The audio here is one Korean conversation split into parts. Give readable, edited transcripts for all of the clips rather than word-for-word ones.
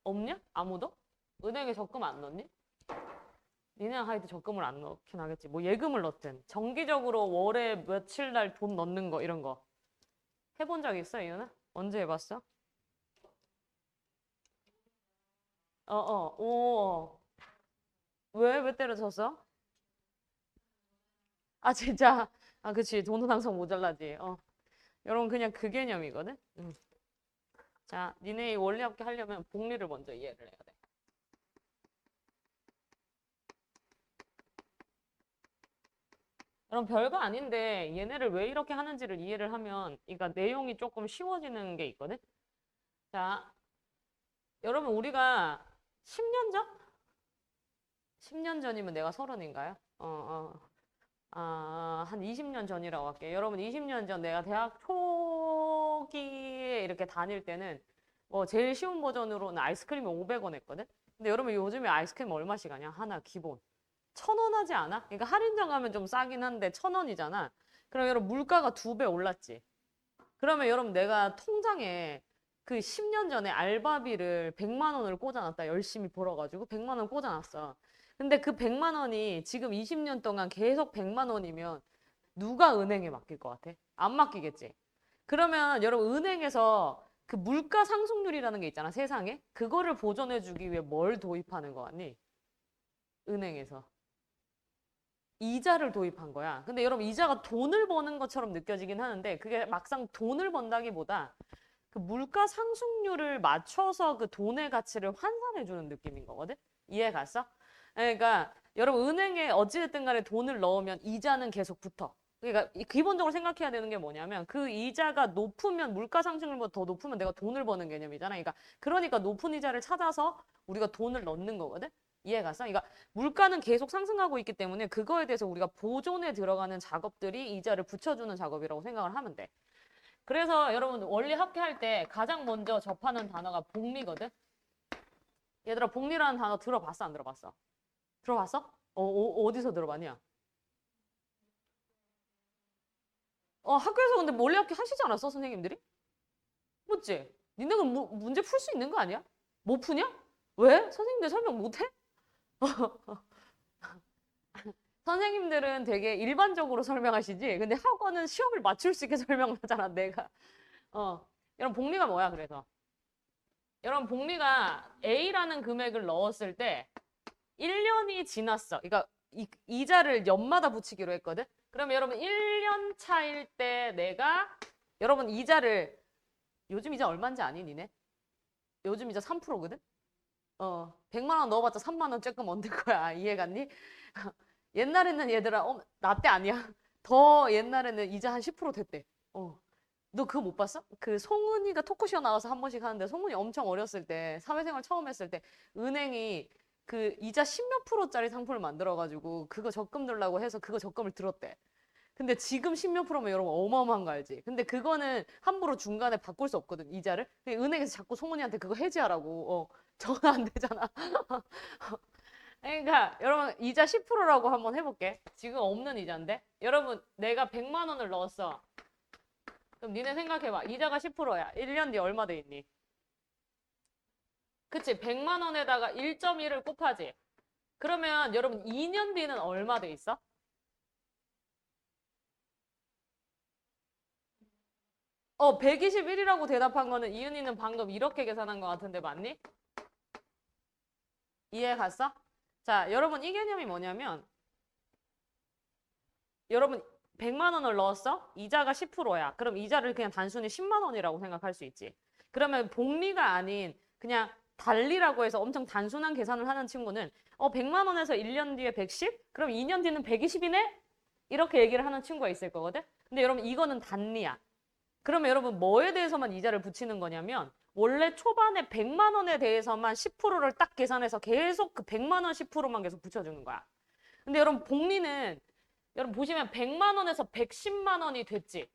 없냐? 아무도? 은행에 적금 안 넣니? 니네랑 하여튼 적금을 안 넣긴 하겠지. 뭐 예금을 넣든 정기적으로 월에 며칠 날 돈 넣는 거 이런 거 해본 적 있어, 이유는? 언제 해봤어? 오. 왜 때려쳤어? 아, 진짜. 아, 그치. 돈은 항상 모자라지. 여러분, 그냥 그 개념이거든? 자, 니네 이 원리 합계 하려면 복리를 먼저 이해를 해야 돼. 그럼 별거 아닌데 얘네를 왜 이렇게 하는지를 이해를 하면 그러니까 내용이 조금 쉬워지는 게 있거든? 자, 여러분 우리가 10년 전? 10년 전이면 내가 30인가요? 한 20년 전이라고 할게. 여러분 20년 전 내가 대학 초기에 이렇게 다닐 때는 뭐 제일 쉬운 버전으로는 아이스크림이 500원 했거든? 근데 여러분 요즘에 아이스크림 얼마씩 하냐? 하나 기본. 1,000원 하지 않아? 그러니까 할인점 가면 좀 싸긴 한데 1,000원이잖아. 그럼 여러분 물가가 2배 올랐지. 그러면 여러분 내가 통장에 그 10년 전에 알바비를 100만 원을 꽂아놨다. 열심히 벌어가지고 100만 원 꽂아놨어. 근데 그 100만 원이 지금 20년 동안 계속 100만 원이면 누가 은행에 맡길 것 같아? 안 맡기겠지. 그러면 여러분 은행에서 그 물가 상승률이라는 게 있잖아, 세상에. 그거를 보존해주기 위해 뭘 도입하는 거 같니? 은행에서. 이자를 도입한 거야. 근데 여러분 이자가 돈을 버는 것처럼 느껴지긴 하는데 그게 막상 돈을 번다기보다 그 물가 상승률을 맞춰서 그 돈의 가치를 환산해 주는 느낌인 거거든. 이해 갔어? 그러니까 여러분 은행에 어찌됐든 간에 돈을 넣으면 이자는 계속 붙어. 그러니까 기본적으로 생각해야 되는 게 뭐냐면 그 이자가 높으면 물가 상승률보다 더 높으면 내가 돈을 버는 개념이잖아. 그러니까 높은 이자를 찾아서 우리가 돈을 넣는 거거든. 이해 갔어? 그러니까 물가는 계속 상승하고 있기 때문에 그거에 대해서 우리가 보존에 들어가는 작업들이 이자를 붙여주는 작업이라고 생각을 하면 돼. 그래서 여러분 원리 합계할 때 가장 먼저 접하는 단어가 복리거든. 얘들아 복리라는 단어 들어봤어 안 들어봤어? 들어봤어? 어디서 들어봤냐? 학교에서 근데 원리 합계 하시지 않았어 선생님들이? 맞지? 니네는 문제 풀 수 있는 거 아니야? 못 푸냐? 왜? 선생님들 설명 못 해? 선생님들은 되게 일반적으로 설명하시지. 근데 학원은 시험을 맞출 수 있게 설명을 하잖아, 내가. 어. 여러분, 복리가 뭐야, 그래서? 여러분, 복리가 A라는 금액을 넣었을 때 1년이 지났어. 그러니까 이자를 연마다 붙이기로 했거든. 그러면 여러분 1년 차일 때 내가 여러분 이자를 요즘 이자 얼마인지 아니, 니네? 요즘 이자 3%거든? 100만 원 넣어봤자 3만 원 조금 얻는 거야. 이해 갔니? 옛날에는 얘들아, 나 때 아니야. 더 옛날에는 이자 한 10% 됐대. 너 그거 못 봤어? 그 송은이가 토크쇼 나와서 한 번씩 하는데 송은이 엄청 어렸을 때 사회생활 처음 했을 때 은행이 그 이자 10몇 프로짜리 상품을 만들어가지고 그거 적금 들라고 해서 그거 적금을 들었대. 근데 지금 10몇 프로면 여러분 어마어마한 거 알지? 근데 그거는 함부로 중간에 바꿀 수 없거든, 이자를. 은행에서 자꾸 송은이한테 그거 해지하라고. 전화 안 되잖아. 그러니까 여러분 이자 10%라고 한번 해볼게. 지금 없는 이자인데. 여러분 내가 100만 원을 넣었어. 그럼 니네 생각해봐. 이자가 10%야. 1년 뒤에 얼마 돼 있니? 그치? 100만 원에다가 1.1을 곱하지. 그러면 여러분 2년 뒤는 얼마 돼 있어? 121이라고 대답한 거는 이은이는 방금 이렇게 계산한 것 같은데 맞니? 이해 갔어? 자, 여러분 이 개념이 뭐냐면 여러분 100만 원을 넣었어? 이자가 10%야. 그럼 이자를 그냥 단순히 10만 원이라고 생각할 수 있지. 그러면 복리가 아닌 그냥 달리라고 해서 엄청 단순한 계산을 하는 친구는 100만 원에서 1년 뒤에 110? 그럼 2년 뒤는 120이네? 이렇게 얘기를 하는 친구가 있을 거거든. 근데 여러분 이거는 단리야. 그러면 여러분 뭐에 대해서만 이자를 붙이는 거냐면 원래 초반에 100만 원에 대해서만 10%를 딱 계산해서 계속 그 100만 원 10%만 계속 붙여주는 거야. 근데 여러분 복리는 여러분 보시면 100만 원에서 110만 원이 됐지.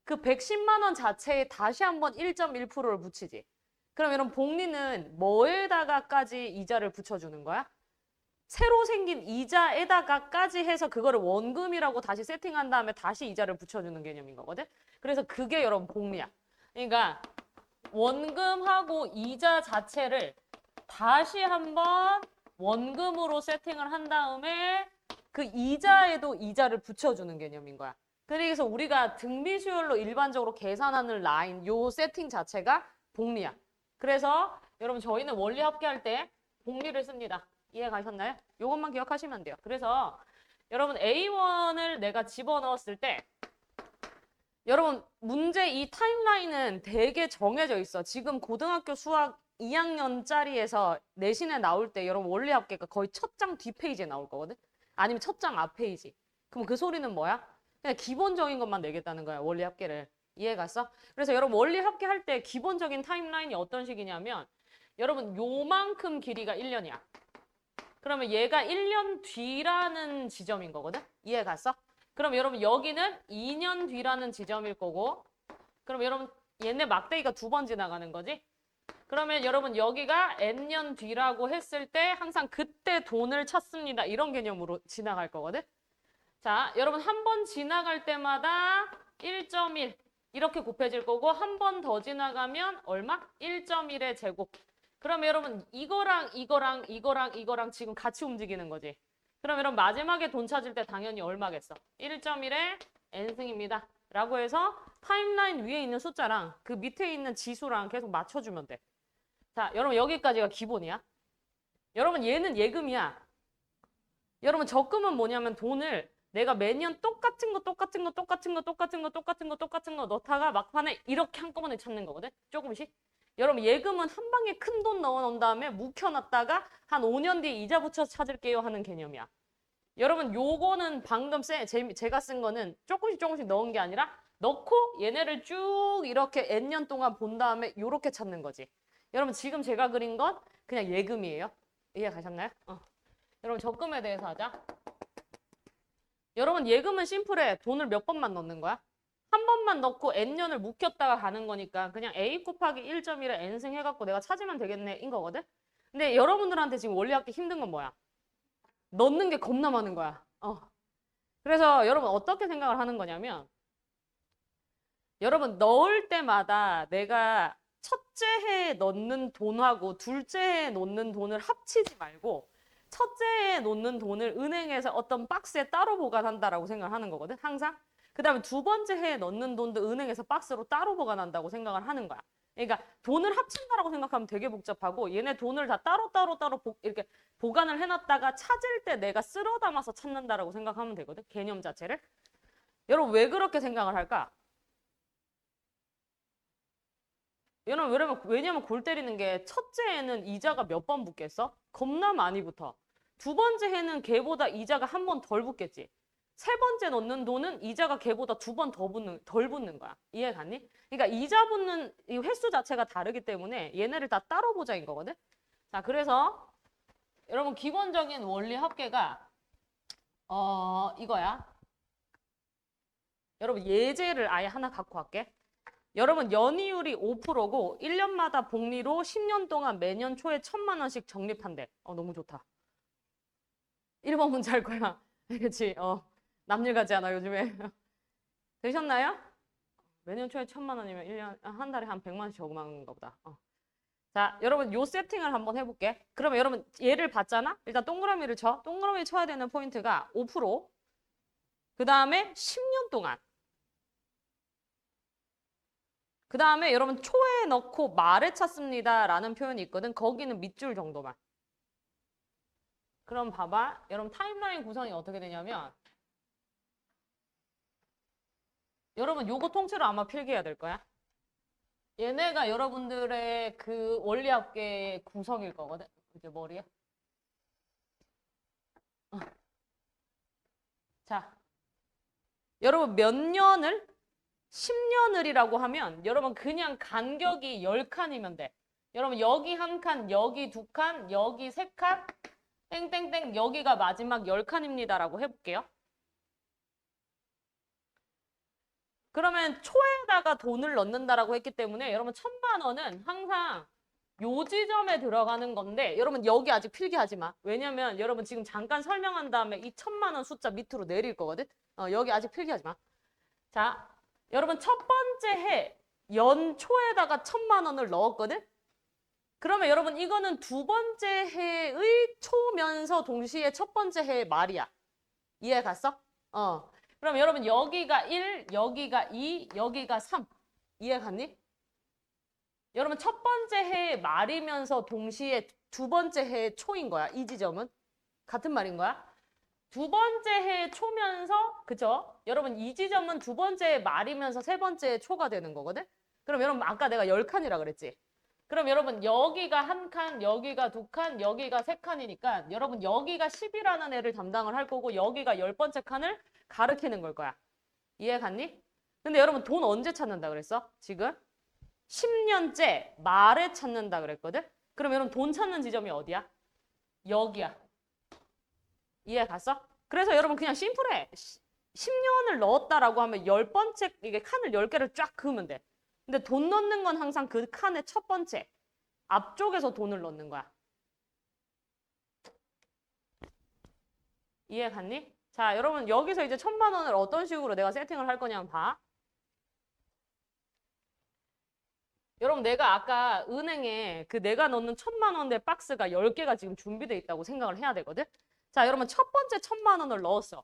그 110만 원 자체에 다시 한번 1.1%를 붙이지. 그럼 여러분 복리는 뭐에다가까지 이자를 붙여주는 거야? 새로 생긴 이자에다가까지 해서 그거를 원금이라고 다시 세팅한 다음에 다시 이자를 붙여주는 개념인 거거든. 그래서 그게 여러분 복리야. 그러니까 원금하고 이자 자체를 다시 한번 원금으로 세팅을 한 다음에 그 이자에도 이자를 붙여주는 개념인 거야. 그래서 우리가 등비 수열로 일반적으로 계산하는 라인, 요 세팅 자체가 복리야. 그래서 여러분 저희는 원리 합계할 때 복리를 씁니다. 이해 가셨나요? 요것만 기억하시면 돼요. 그래서 여러분 A1을 내가 집어넣었을 때 여러분 문제 이 타임라인은 되게 정해져 있어. 지금 고등학교 수학 2학년짜리에서 내신에 나올 때 여러분 원리 합계가 거의 첫 장 뒷페이지에 나올 거거든. 아니면 첫 장 앞페이지. 그럼 그 소리는 뭐야? 그냥 기본적인 것만 내겠다는 거야. 원리 합계를. 이해 갔어? 그래서 여러분 원리 합계할 때 기본적인 타임라인이 어떤 식이냐면 여러분 요만큼 길이가 1년이야. 그러면 얘가 1년 뒤라는 지점인 거거든? 이해 갔어? 그럼 여러분 여기는 2년 뒤라는 지점일 거고 그럼 여러분 얘네 막대기가 2번 지나가는 거지? 그러면 여러분 여기가 n년 뒤라고 했을 때 항상 그때 돈을 찾습니다. 이런 개념으로 지나갈 거거든? 자, 여러분 한 번 지나갈 때마다 1.1 이렇게 곱해질 거고 한 번 더 지나가면 얼마? 1.1의 제곱. 그럼 여러분 이거랑 지금 같이 움직이는 거지. 그럼 여러분 마지막에 돈 찾을 때 당연히 얼마겠어? 1.1의 n승입니다. 라고 해서 타임라인 위에 있는 숫자랑 그 밑에 있는 지수랑 계속 맞춰주면 돼. 자, 여러분 여기까지가 기본이야. 여러분 얘는 예금이야. 여러분 적금은 뭐냐면 돈을 내가 매년 똑같은 거 넣다가 막판에 이렇게 한꺼번에 찾는 거거든. 조금씩. 여러분 예금은 한 방에 큰 돈 넣어놓은 다음에 묵혀놨다가 한 5년 뒤에 이자 붙여서 찾을게요 하는 개념이야. 여러분 요거는 방금 제가 쓴 거는 조금씩 넣은 게 아니라 넣고 얘네를 쭉 이렇게 N년 동안 본 다음에 요렇게 찾는 거지. 여러분 지금 제가 그린 건 그냥 예금이에요. 이해 가셨나요? 여러분 적금에 대해서 하자. 여러분 예금은 심플해. 돈을 몇 번만 넣는 거야? 한 번만 넣고 N년을 묵혔다가 가는 거니까 그냥 A 곱하기 1.1에 N승 해갖고 내가 찾으면 되겠네 인 거거든? 근데 여러분들한테 지금 원리 합계 힘든 건 뭐야? 넣는 게 겁나 많은 거야. 그래서 여러분 어떻게 생각을 하는 거냐면 여러분 넣을 때마다 내가 첫째 해에 넣는 돈하고 둘째 해에 넣는 돈을 합치지 말고 첫째 해에 넣는 돈을 은행에서 어떤 박스에 따로 보관한다라고 생각을 하는 거거든, 항상. 그 다음에 두 번째 해에 넣는 돈도 은행에서 박스로 따로 보관한다고 생각을 하는 거야. 그러니까 돈을 합친다라고 생각하면 되게 복잡하고 얘네 돈을 다 따로 이렇게 보관을 해놨다가 찾을 때 내가 쓸어 담아서 찾는다라고 생각하면 되거든, 개념 자체를. 여러분 왜 그렇게 생각을 할까? 여러분 왜냐면 골 때리는 게 첫째 해는 이자가 몇 번 붙겠어? 겁나 많이 붙어. 두 번째 해는 걔보다 이자가 한 번 덜 붙겠지. 세 번째 넣는 돈은 이자가 걔보다 2번 덜 붙는 거야. 이해 갔니? 그러니까 이자 붙는 이 횟수 자체가 다르기 때문에 얘네를 다 따로 보자인 거거든. 자, 그래서 여러분 기본적인 원리 합계가 이거야. 여러분 예제를 아예 하나 갖고 갈게. 여러분 연이율이 5%고 1년마다 복리로 10년 동안 매년 초에 1,000만 원씩 적립한대. 너무 좋다. 1번 문제 할 거야. 그치? 남일 같지 않아 요즘에. 되셨나요? 매년 초에 1,000만 원이면 1년 한 달에 한 100만 원씩 적응하는 거보다. 자, 여러분 요 세팅을 한번 해볼게. 그러면 여러분 얘를 봤잖아? 일단 동그라미를 쳐. 동그라미 쳐야 되는 포인트가 5%. 그 다음에 10년 동안. 그 다음에 여러분 초에 넣고 말에 찾습니다 라는 표현이 있거든. 거기는 밑줄 정도만. 그럼 봐봐. 여러분 타임라인 구성이 어떻게 되냐면 여러분 요거 통째로 아마 필기해야 될 거야. 얘네가 여러분들의 그 원리 합계의 구성일 거거든. 이제 머리에. 자, 여러분 몇 년을? 10년을이라고 하면 여러분 그냥 간격이 10칸이면 돼. 여러분 여기 한 칸, 여기 두 칸, 여기 세 칸, 땡땡땡 여기가 마지막 10칸입니다 라고 해볼게요. 그러면 초에다가 돈을 넣는다라고 했기 때문에 여러분 1,000만 원은 항상 요 지점에 들어가는 건데 여러분 여기 아직 필기하지 마. 왜냐면 여러분 지금 잠깐 설명한 다음에 이 1,000만 원 숫자 밑으로 내릴 거거든. 여기 아직 필기하지 마. 자, 여러분 첫 번째 해 연초에다가 1,000만 원을 넣었거든. 그러면 여러분 이거는 두 번째 해의 초면서 동시에 첫 번째 해의 말이야. 이해 갔어? 그럼 여러분 여기가 1, 여기가 2, 여기가 3. 이해 갔니? 여러분 첫 번째 해의 말이면서 동시에 두 번째 해의 초인 거야. 이 지점은. 같은 말인 거야. 두 번째 해의 초면서, 그쵸? 여러분 이 지점은 두 번째 해 말이면서 세 번째 해 초가 되는 거거든? 그럼 여러분 아까 내가 10칸이라 그랬지? 그럼 여러분 여기가 한 칸, 여기가 두 칸, 여기가 세 칸이니까 여러분 여기가 10이라는 애를 담당을 할 거고 여기가 10번째 칸을 가리키는 걸 거야. 이해 갔니? 근데 여러분 돈 언제 찾는다 그랬어? 지금? 10년째 말에 찾는다 그랬거든? 그럼 여러분 돈 찾는 지점이 어디야? 여기야. 이해 갔어? 그래서 여러분 그냥 심플해. 10년을 넣었다라고 하면 10번째 이게 칸을 10개를 쫙 그으면 돼. 근데 돈 넣는 건 항상 그 칸의 첫 번째 앞쪽에서 돈을 넣는 거야. 이해 갔니? 자, 여러분 여기서 이제 1000만 원을 어떤 식으로 내가 세팅을 할 거냐면 봐. 여러분 내가 아까 은행에 그 내가 넣는 1000만 원의 박스가 10개가 지금 준비되어 있다고 생각을 해야 되거든. 자, 여러분 첫 번째 1000만 원을 넣었어.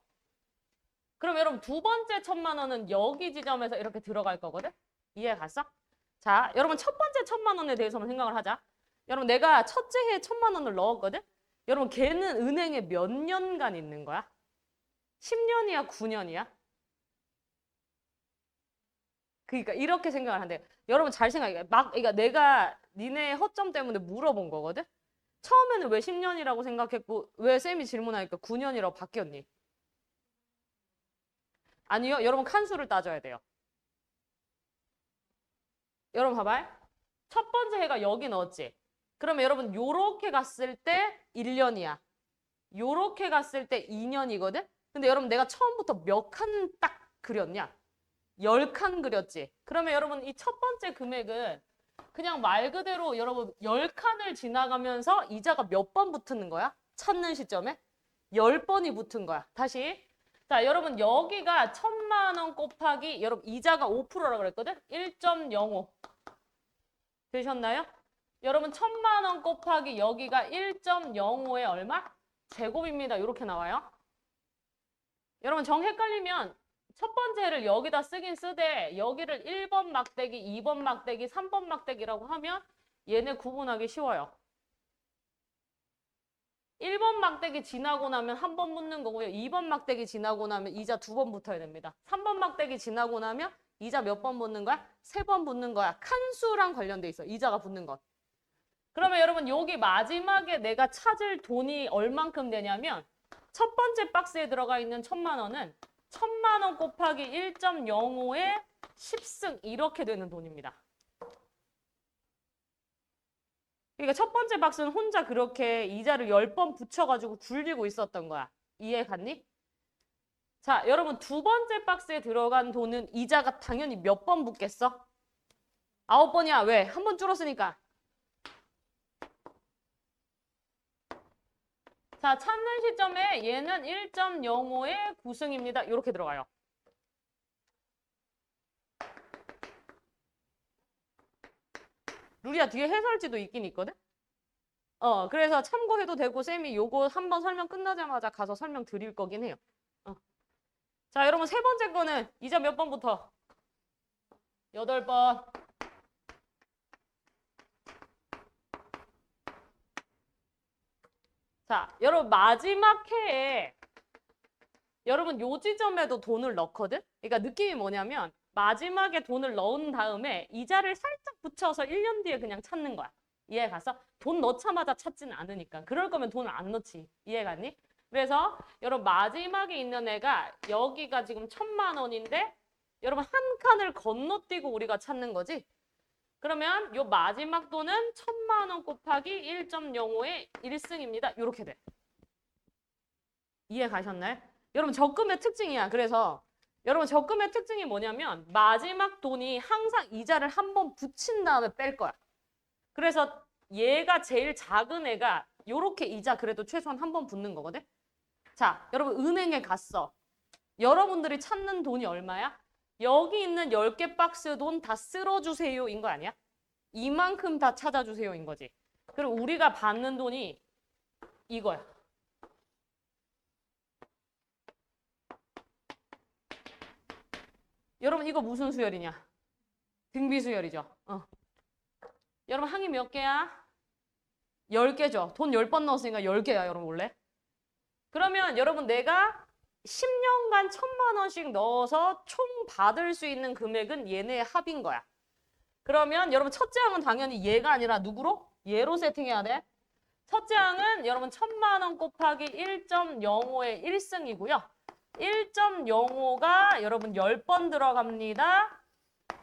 그럼 여러분 두 번째 1000만 원은 여기 지점에서 이렇게 들어갈 거거든. 이해 갔어? 자, 여러분 첫 번째 1000만 원에 대해서만 생각을 하자. 여러분 내가 첫째 해에 1000만 원을 넣었거든. 여러분 걔는 은행에 몇 년간 있는 거야? 10년이야, 9년이야? 그러니까 이렇게 생각을 한대. 여러분 잘 생각해. 그러니까 내가 니네 허점 때문에 물어본 거거든. 처음에는 왜 10년이라고 생각했고 왜 쌤이 질문하니까 9년이라고 바뀌었니? 아니요. 여러분 칸수를 따져야 돼요. 여러분 봐봐요. 첫 번째 해가 여기 넣었지. 그러면 여러분 요렇게 갔을 때 1년이야. 요렇게 갔을 때 2년이거든. 근데 여러분 내가 처음부터 몇 칸 딱 그렸냐? 10칸 그렸지. 그러면 여러분 이 첫 번째 금액은 그냥 말 그대로 여러분 10칸을 지나가면서 이자가 몇 번 붙는 거야? 찾는 시점에? 10번이 붙은 거야. 다시. 자, 여러분 여기가 1000만 원 곱하기 여러분 이자가 5%라고 그랬거든? 1.05 되셨나요? 여러분 1000만 원 곱하기 여기가 1.05에 얼마? 제곱입니다. 이렇게 나와요. 여러분 정 헷갈리면 첫 번째를 여기다 쓰긴 쓰되 여기를 1번 막대기, 2번 막대기, 3번 막대기라고 하면 얘네 구분하기 쉬워요. 1번 막대기 지나고 나면 한 번 붙는 거고요. 2번 막대기 지나고 나면 이자 2번 붙어야 됩니다. 3번 막대기 지나고 나면 이자 몇 번 붙는 거야? 3번 붙는 거야. 칸수랑 관련돼 있어. 이자가 붙는 것. 그러면 여러분 여기 마지막에 내가 찾을 돈이 얼만큼 되냐면 첫 번째 박스에 들어가 있는 1000만 원은 1000만 원 곱하기 1.05에 10승 이렇게 되는 돈입니다. 그러니까 첫 번째 박스는 혼자 그렇게 이자를 10번 붙여가지고 굴리고 있었던 거야. 이해 갔니? 자, 여러분 두 번째 박스에 들어간 돈은 이자가 당연히 몇 번 붙겠어? 9번이야. 왜? 한 번 줄었으니까. 자, 찾는 시점에 얘는 1.05의 9승입니다. 이렇게 들어가요. 루리야 뒤에 해설지도 있긴 있거든? 그래서 참고해도 되고 쌤이 요거 한번 설명 끝나자마자 가서 설명 드릴 거긴 해요. 자, 여러분 세 번째 거는 이자 몇 번부터? 8번. 자, 여러분 마지막 해에 여러분 요 지점에도 돈을 넣거든? 그러니까 느낌이 뭐냐면 마지막에 돈을 넣은 다음에 이자를 살짝 붙여서 1년 뒤에 그냥 찾는 거야. 이해 갔어? 돈 넣자마자 찾지는 않으니까. 그럴 거면 돈을 안 넣지. 이해 갔니? 그래서 여러분 마지막에 있는 애가 여기가 지금 1000만 원인데 여러분 한 칸을 건너뛰고 우리가 찾는 거지. 그러면 요 마지막 돈은 1000만 원 곱하기 1.05의 1승입니다. 이렇게 돼. 이해 가셨나요? 여러분 적금의 특징이야. 그래서 여러분 적금의 특징이 뭐냐면 마지막 돈이 항상 이자를 한 번 붙인 다음에 뺄 거야. 그래서 얘가 제일 작은 애가 요렇게 이자 그래도 최소한 한 번 붙는 거거든. 자, 여러분 은행에 갔어. 여러분들이 찾는 돈이 얼마야? 여기 있는 10개 박스 돈 다 쓸어주세요 인 거 아니야? 이만큼 다 찾아주세요 인 거지. 그리고 우리가 받는 돈이 이거야. 여러분 이거 무슨 수열이냐? 등비 수열이죠. 여러분 항이 몇 개야? 10개죠. 돈 10번 넣었으니까 10개야, 여러분 원래. 그러면 여러분 내가 10년간 1,000만 원씩 넣어서 총 받을 수 있는 금액은 얘네의 합인 거야. 그러면 여러분 첫째 항은 당연히 얘가 아니라 누구로? 얘로 세팅해야 돼. 첫째 항은 여러분 1,000만 원 곱하기 1.05의 1승이고요. 1.05가 여러분 10번 들어갑니다.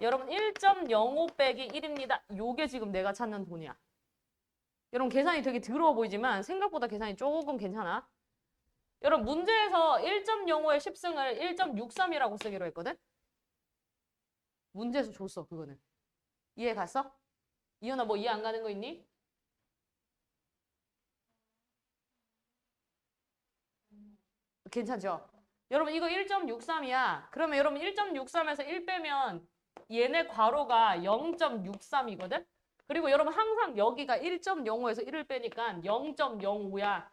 여러분 1.05 빼기 1입니다. 요게 지금 내가 찾는 돈이야. 여러분 계산이 되게 더러워 보이지만 생각보다 계산이 조금 괜찮아. 여러분 문제에서 1.05의 10승을 1.63이라고 쓰기로 했거든? 문제에서 줬어 그거는. 이해 갔어? 이현아 뭐 이해 안 가는 거 있니? 괜찮죠? 여러분 이거 1.63이야. 그러면 여러분 1.63에서 1 빼면 얘네 괄호가 0.63이거든? 그리고 여러분 항상 여기가 1.05에서 1을 빼니까 0.05야.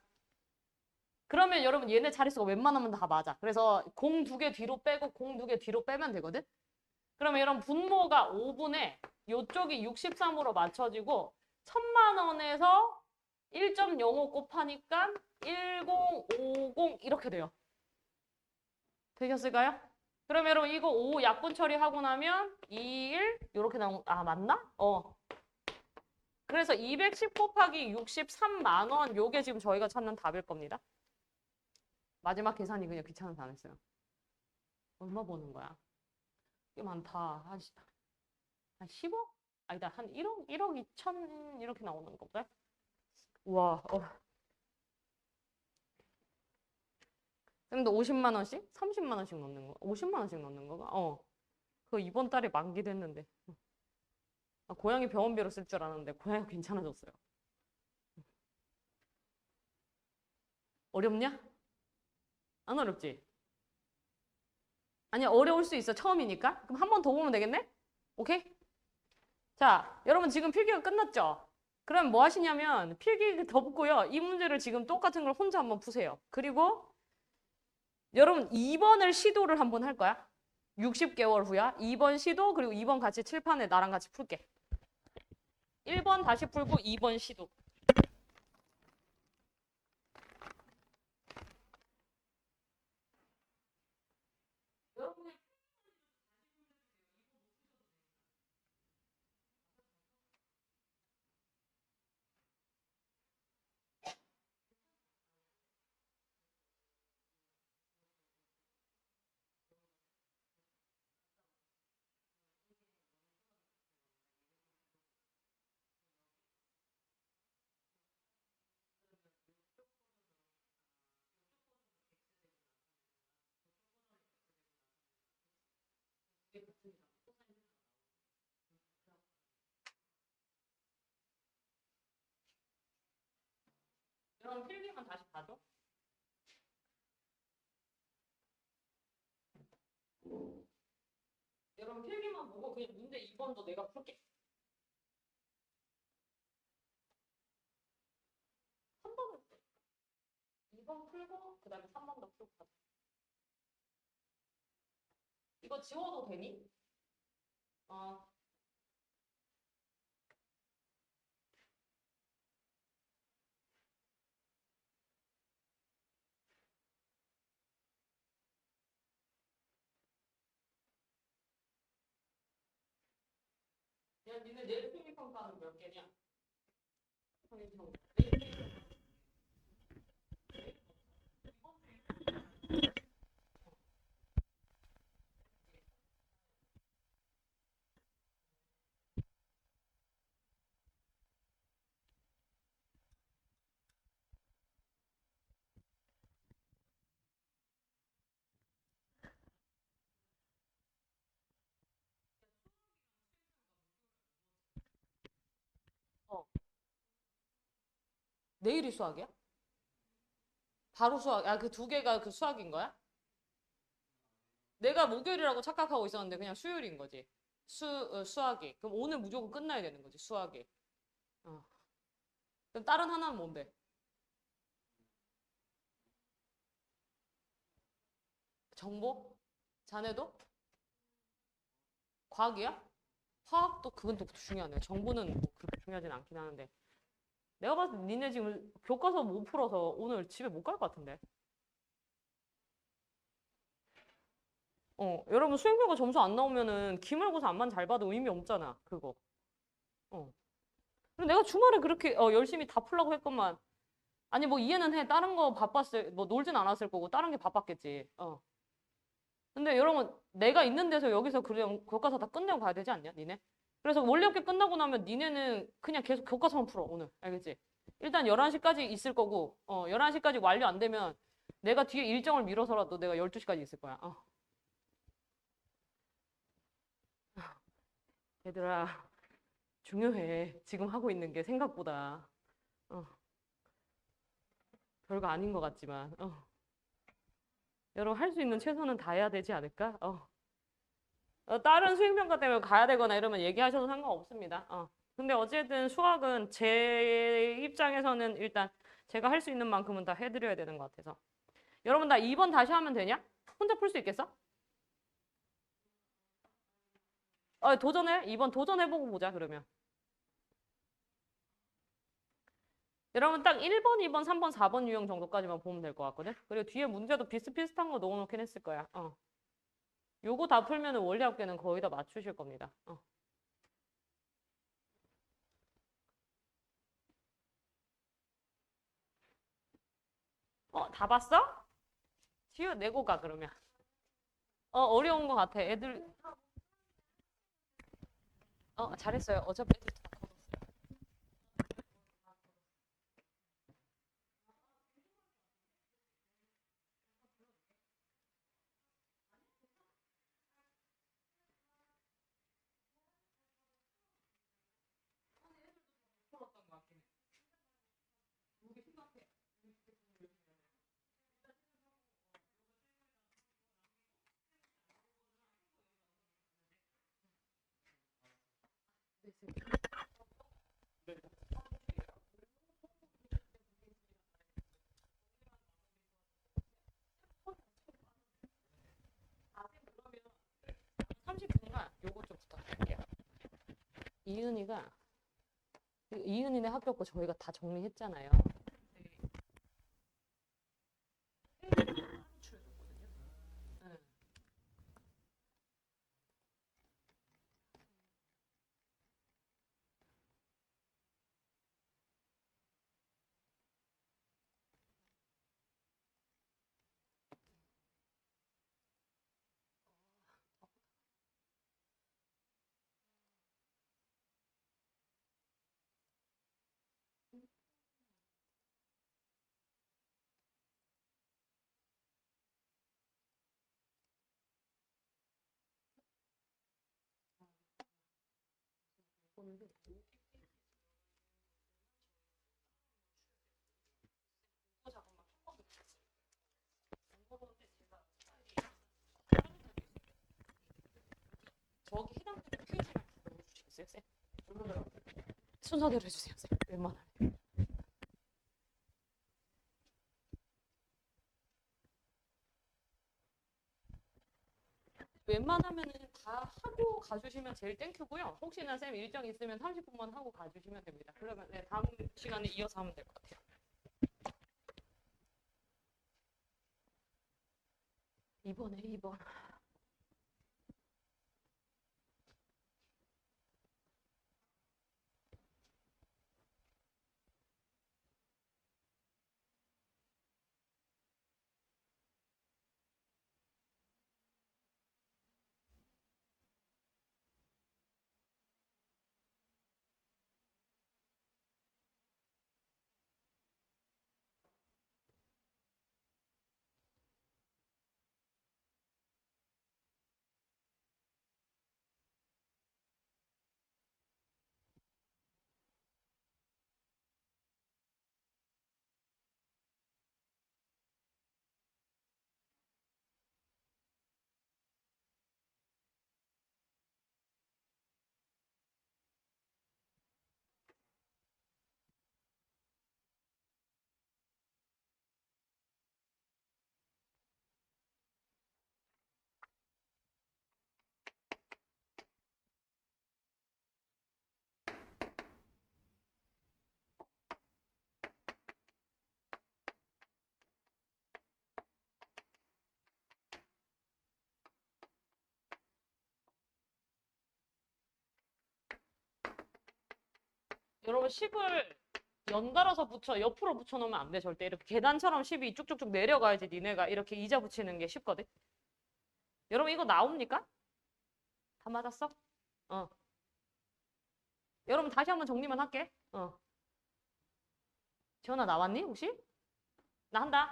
그러면 여러분 얘네 자릿수가 웬만하면 다 맞아. 그래서 공 2개 뒤로 빼고 공 2개 뒤로 빼면 되거든? 그러면 여러분 분모가 5분에 이쪽이 63으로 맞춰지고 1,000만 원에서 1.05 곱하니까 1050 이렇게 돼요. 되셨을까요? 그러면 여러분 이거 5 약분 처리하고 나면 2, 1 이렇게 나온 맞나? 그래서 210 곱하기 63만 원 요게 지금 저희가 찾는 답일 겁니다. 마지막 계산이 그냥 귀찮아서 안 했어요. 얼마 버는 거야? 꽤 많다. 한 10억? 아니다. 한 1억? 1억 2천 이렇게 나오는 거보다? 우와. 근데 50만 원씩? 30만 원씩 넣는 거? 50만 원씩 넣는 거가? 그거 이번 달에 만기도 했는데. 고양이 병원비로 쓸 줄 알았는데 고양이가 괜찮아졌어요. 어렵냐? 안 어렵지? 아니야, 어려울 수 있어. 처음이니까. 그럼 한 번 더 보면 되겠네? 오케이? 자, 여러분 지금 필기가 끝났죠? 그럼 뭐 하시냐면 필기 덮고요. 이 문제를 지금 똑같은 걸 혼자 한번 푸세요. 그리고 여러분 2번을 시도를 한번 할 거야. 60개월 후야. 2번 시도 그리고 2번 같이 칠판에 나랑 같이 풀게. 1번 다시 풀고 2번 시도. 여러분 필기만 다시 봐줘. 여러분 필기만 보고 그냥 문제 2번도 내가 풀게. 3번을 2번 풀고 그 다음에 3번 더 풀고 가자. 이거 지워도 되니? 야, 니네 내일 필기 평가는 몇 개냐? 어. 내일이 수학이야? 바로 수학. 그 두 개가 그 수학인 거야? 내가 목요일이라고 착각하고 있었는데 그냥 수요일인 거지. 수학이. 그럼 오늘 무조건 끝나야 되는 거지, 수학이. 어. 그럼 다른 하나는 뭔데? 정보? 자네도? 과학이야? 화학도 그건 또 중요하네. 정보는 뭐 그렇게 중요하진 않긴 하는데. 내가 봤을 때 니네 지금 교과서 못 풀어서 오늘 집에 못 갈 것 같은데. 여러분 수행평가 점수 안 나오면은 기말고사 안만 잘 봐도 의미 없잖아. 그거. 어. 그리고 내가 주말에 그렇게 열심히 다 풀라고 했건만. 아니 뭐 이해는 해. 다른 거 바빴을 뭐 놀진 않았을 거고 다른 게 바빴겠지. 근데 여러분 내가 있는 데서 여기서 그냥 교과서 다 끝내고 가야 되지 않냐? 니네? 그래서 원래 학기 끝나고 나면 니네는 그냥 계속 교과서만 풀어 오늘. 알겠지? 일단 11시까지 있을 거고 11시까지 완료 안 되면 내가 뒤에 일정을 미뤄서라도 내가 12시까지 있을 거야. 얘들아 중요해. 지금 하고 있는 게 생각보다 어, 별거 아닌 것 같지만 여러분 할 수 있는 최선은 다해야 되지 않을까? 다른 수행평가 때문에 가야 되거나 이러면 얘기하셔도 상관없습니다. 근데 어쨌든 수학은 제 입장에서는 일단 제가 할 수 있는 만큼은 다 해드려야 되는 것 같아서. 여러분 나 2번 다시 하면 되냐? 혼자 풀 수 있겠어? 도전해. 2번 도전해보고 보자 그러면. 여러분 딱 1번, 2번, 3번, 4번 유형 정도까지만 보면 될 것 같거든? 그리고 뒤에 문제도 비슷비슷한 거 넣어놓긴 했을 거야. 요거 다 풀면 원리 합계는 거의 다 맞추실 겁니다. 다 봤어? 지우 내고 가 그러면. 어려운 것 같아. 애들 잘했어요. 어차피 애들 다 커졌어요. 그러면 30분간 요거 좀 부탁드릴게요. 이은이가 이은이네 학교 거 저희가 다 정리했잖아요. 네. 오늘도 잠깐만 저기 해당되는 퀴즈를 넣어주시겠어요, 쌤? 순서대로 해주세요, 쌤. 웬만하면. 웬만하면은 다 하고 가주시면 제일 땡큐고요. 혹시나 쌤 일정 있으면 30분만 하고 가주시면 됩니다. 그러면 네, 다음 시간에 이어서 하면 될 것 같아요. 2번에 2번. 여러분 10을 연달아서 옆으로 붙여놓으면 안 돼. 절대 이렇게 계단처럼 10이 쭉쭉쭉 내려가야지 니네가 이렇게 이자 붙이는 게 쉽거든. 여러분 이거 나옵니까? 다 맞았어? 어. 여러분 다시 한번 정리만 할게. 지원아 나왔니 혹시? 나 한다.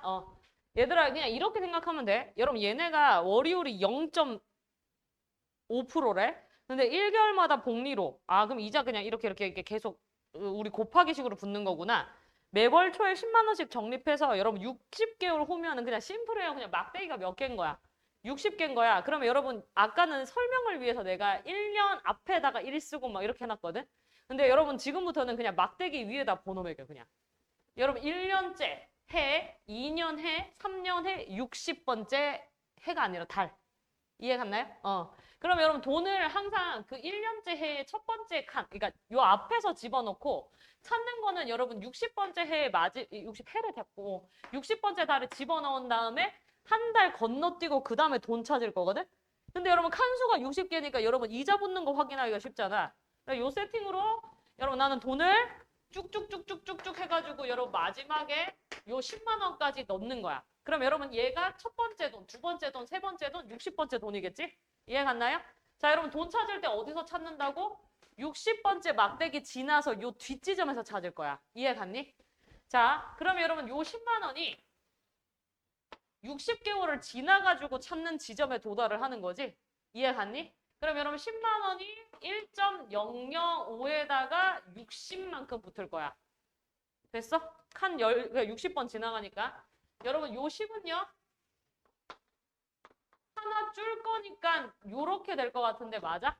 얘들아 그냥 이렇게 생각하면 돼. 여러분 얘네가 월이율이 0.5%래. 근데 1개월마다 복리로. 그럼 이자 그냥 이렇게 계속 우리 곱하기 식으로 붙는 거구나. 매월 초에 10만 원씩 적립해서 여러분 60개월 후면은 그냥 심플해요. 그냥 막대기가 몇 개인 거야. 60개인 거야. 그러면 여러분 아까는 설명을 위해서 내가 1년 앞에다가 1 쓰고 막 이렇게 해놨거든. 근데 여러분 지금부터는 그냥 막대기 위에다 번호 매겨 그냥. 여러분 1년째 해, 2년 해, 3년 해, 60번째 해가 아니라 달. 이해 갔나요? 그럼 여러분 돈을 항상 그 1년째 해의 첫 번째 그러니까 요 앞에서 집어넣고 찾는 거는 여러분 60번째 해에 60회를 됐고 60번째 달에 집어넣은 다음에 한 달 건너뛰고 그 다음에 돈 찾을 거거든? 근데 여러분 칸수가 60개니까 여러분 이자 붙는 거 확인하기가 쉽잖아. 그러니까 요 세팅으로 여러분 나는 돈을 쭉쭉쭉쭉쭉쭉 해가지고 여러분 마지막에 요 10만 원까지 넣는 거야. 그럼 여러분 얘가 첫 번째 돈, 두 번째 돈, 세 번째 돈, 60번째 돈이겠지? 이해 갔나요? 자 여러분 돈 찾을 때 어디서 찾는다고? 60번째 막대기 지나서 요 뒷지점에서 찾을 거야. 이해 갔니? 자 그럼 여러분 요 10만 원이 60개월을 지나가지고 찾는 지점에 도달을 하는 거지? 이해 갔니? 그럼 여러분 10만 원이 1.005에다가 60만큼 붙을 거야. 됐어? 칸 60번 지나가니까. 여러분 요 10은요. 하나 줄 거니까 요렇게 될 것 같은데 맞아?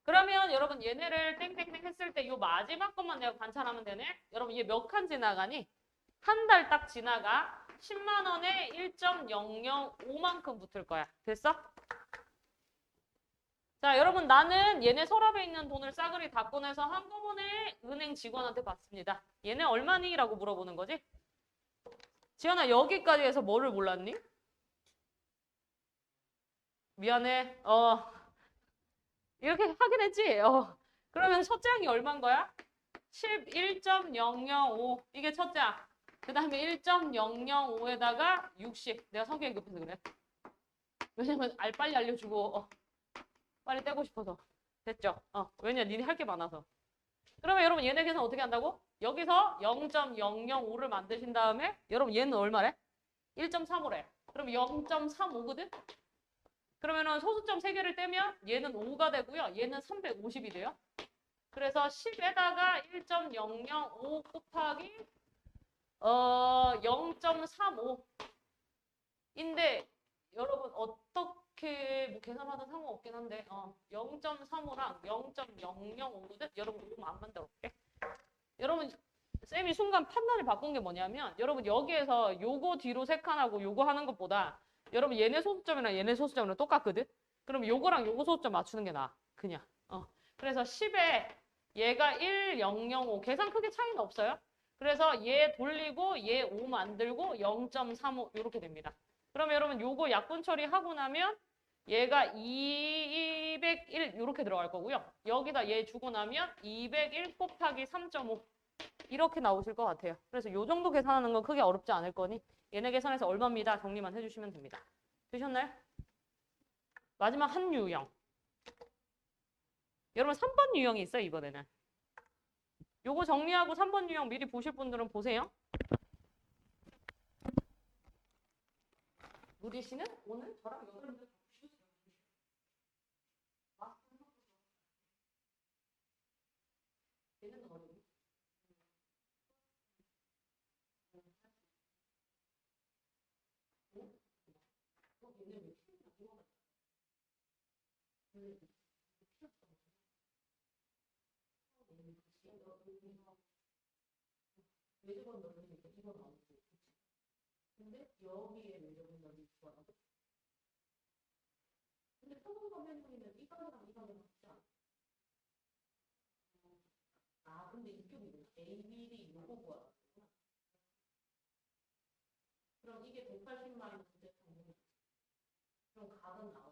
그러면 여러분 얘네를 땡땡땡 했을 때 요 마지막 것만 내가 관찰하면 되네? 여러분 얘 몇 칸 지나가니? 한 달 딱 지나가 10만 원에 1.005만큼 붙을 거야. 됐어? 자, 여러분 나는 얘네 서랍에 있는 돈을 싸그리 다 꺼내서 한꺼번에 은행 직원한테 받습니다. 얘네 얼마니? 라고 물어보는 거지? 지연아 여기까지 해서 뭐를 몰랐니? 미안해. 이렇게 하긴 했지? 그러면 첫 장이 얼마인 거야? 11.005 이게 첫 장. 그 다음에 1.005에다가 60. 내가 성격이 급해서 그래. 왜냐면 빨리 알려주고 빨리 떼고 싶어서. 됐죠? 왜냐 니네 할 게 많아서. 그러면 여러분 얘네 계산 어떻게 한다고? 여기서 0.005를 만드신 다음에 여러분 얘는 얼마래? 1.35래. 그럼 0.35거든? 그러면은 소수점 3개를 떼면 얘는 5가 되고요. 얘는 350이 돼요. 그래서 10에다가 1.005 곱하기 0.35인데 여러분 어떻게 뭐 계산하든 상관없긴 한데 0.35랑 0.005거든? 여러분 이거 안 만들어 볼게. 여러분 쌤이 순간 판단을 바꾼 게 뭐냐면 여러분 여기에서 요거 뒤로 3칸하고 요거 하는 것보다 여러분 얘네 소수점이랑 얘네 소수점이랑 똑같거든? 그럼 요거랑 요거 소수점 맞추는 게 나아. 그냥. 그래서 10에 얘가 1005 계산 크게 차이는 없어요. 그래서 얘 돌리고 얘 5 만들고 0.35 이렇게 됩니다. 그러면 여러분 요거 약분 처리하고 나면 얘가 201 이렇게 들어갈 거고요. 여기다 얘 주고 나면 201 곱하기 3.5 이렇게 나오실 것 같아요. 그래서 요 정도 계산하는 건 크게 어렵지 않을 거니 얘네 계산해서 얼마입니다. 정리만 해주시면 됩니다. 되셨나요? 마지막 한 유형. 여러분 3번 유형이 있어요. 이번에는. 요거 정리하고 3번 유형 미리 보실 분들은 보세요. 루디 씨는 오늘 저랑 여덟인데 얘는 어디? 얘는 왜 매주건 넓은 게 이건 아니고 근데 여기에 매주건 넓이 좋아하고 근데 평균 변동이는 이거랑 이거랑 같지 않아? 근데 이쪽이 ABD 요거 구하라. 그럼 이게 180 마이너스 대평균. 그럼 각은 나와.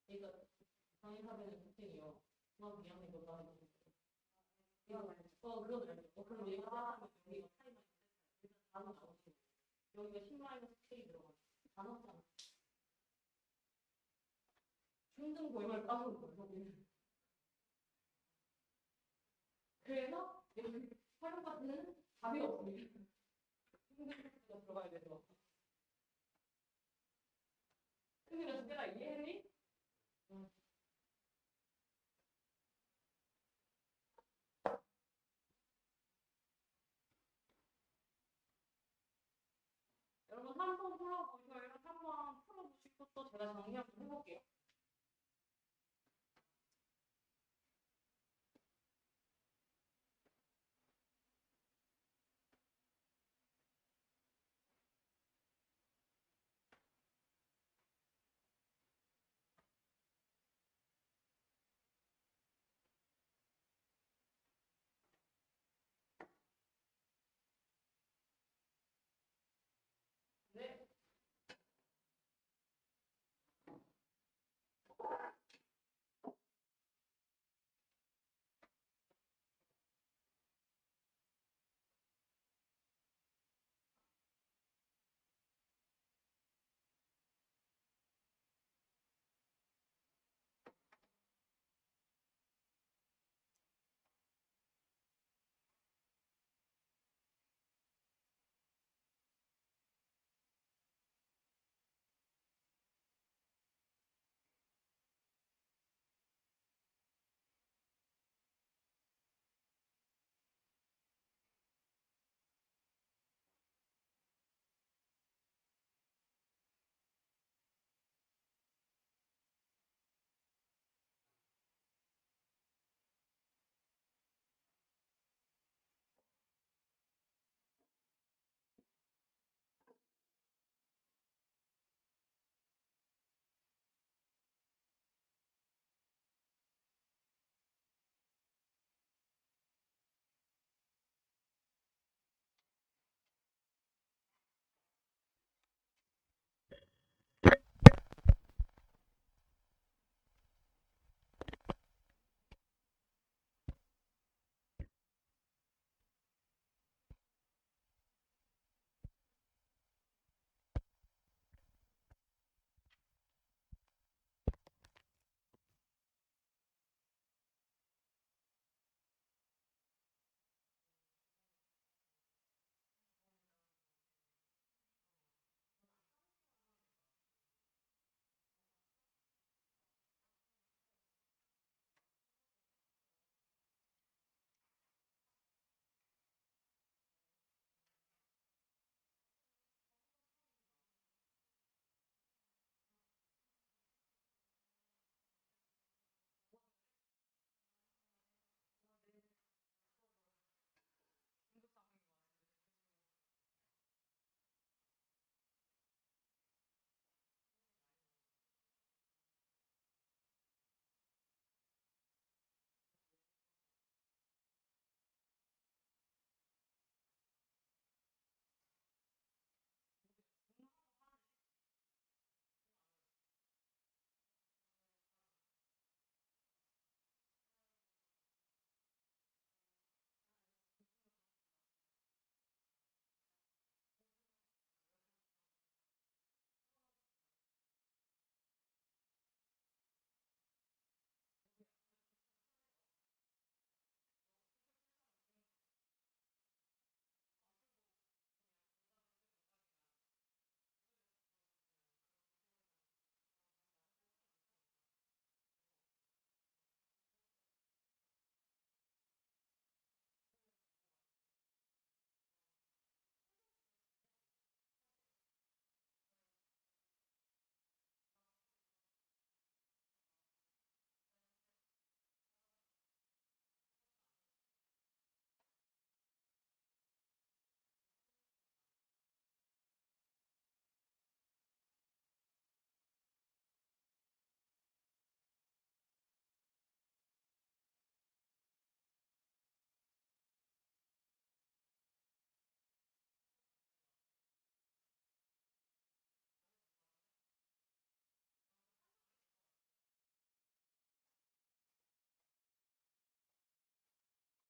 그러니까 정의사회는 특징이요. 중학교 2학년 몇 반에 그건 알죠. 그럼 얘가 하면 여기가 파이가 일단 단어 나오지. 여기가 10-K 들어가. 단어잖아. 중등 고임을 까먹은 거예요. 그래서 여기 활용 파트는 답이 없습니다. 중등 파트가 들어가야 돼서. 그래서 내가 이해했니? 응. 여러분 3번 풀어보셔요. 3번 풀어보시고 또 제가 정리 한번 해볼게요.